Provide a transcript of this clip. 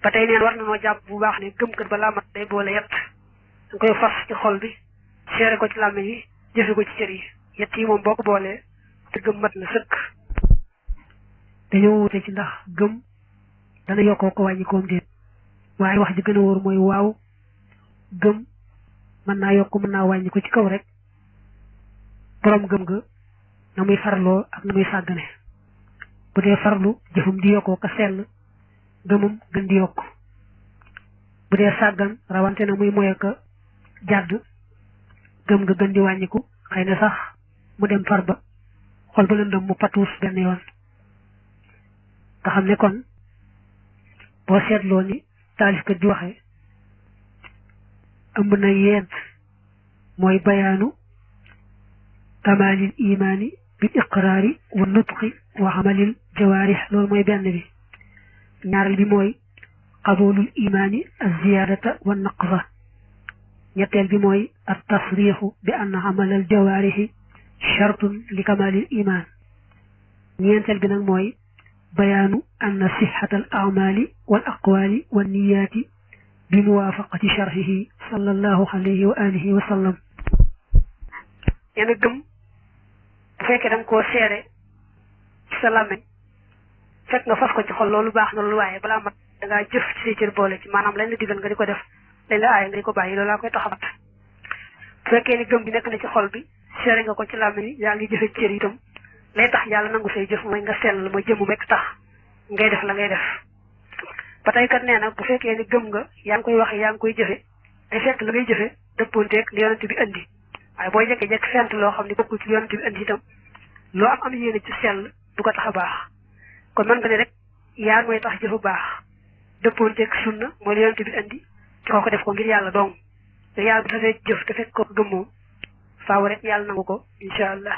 ba tey neen war na noo jàpp bu baax ne gëm kat balaa mat day boole yett da koy fas ci xol bi seere ko ci làmmiñ yi jëfe ko ci cër yi yett yi moom boo ko boolee te gëm mat na sëkk. dañoo wute ci ndax gëm dana yokkoo ko wàññi koom déet waaye wax ji gën a wóor mooy waaw gëm mën naa yokk mën naa wàññi ko ci kaw rek borom gëm ga na muy farloo ak na muy sàggane bu dee farlu jëfum di yokkoo ka sell gëmum gën di yokk bu dee sàggan rawante na muy moye ka jàdd gëm nga gën di wàññiku xëy na sax mu dem far ba xol ba lëndëm mu patuus benn yoon nga xam ne kon boo seetloo ni taalifkat di waxe ëmb na yent mooy bayaanu kamalil imaani bil iqraari wa nutqi wa amalil jawaarih loolu mooy benn bi ñaareel bi mooy qabulul imaani az-ziyaadata wa naqsa ñetteel bi mooy at tasrixu bi anna amalal jawaarihi shartun li kamalil imaan ñeenteel bi nag mooy bayaanu anna sixatal amali wal aqwaali wa niyaati bi muwaafaqati sharxihi sallallahu alayhi wa alihi wa sallam. yéen a gëm bu fekkee da nga koo seere ci sa làmmiñ fekk nga fas ko ci xol loolu baax na loolu waaye balaa mat da ngaa jëf ci say cër boole ci maanaam lañ la digal nga di ko def lañ la aaye nga di ko bàyyi loolu laa koy tax a mat bu fekkee ni gëm bi nekk na ci xol bi seere nga ko ci làmmiñ yaa ngi jëfe cër itam lay tax yàlla nangu say jëf mooy nga sell mooy jëmu mekk tax ngay def la ngay def ba tey kat nee na bu fekkee ni gëm nga yaa ngi koy waxe yaa ngi koy jëfe day fekk la ngay jëfe dëppoonteeg li yonent bi andi waaye booy jekki-jekk fent loo xam ne bokkul ci yonent bi andi itam loo am yéene ci sell du ko tax a baax kon mën nga ne rek yaar mooy tax jëfu baax dëppoonteeg sunna mooy li yonent bi andi te koo ko def ko ngir yàlla dong te yàlla bu dafay jëf te fekk ko gëm moom faaw rek yàlla nangu ko incha allah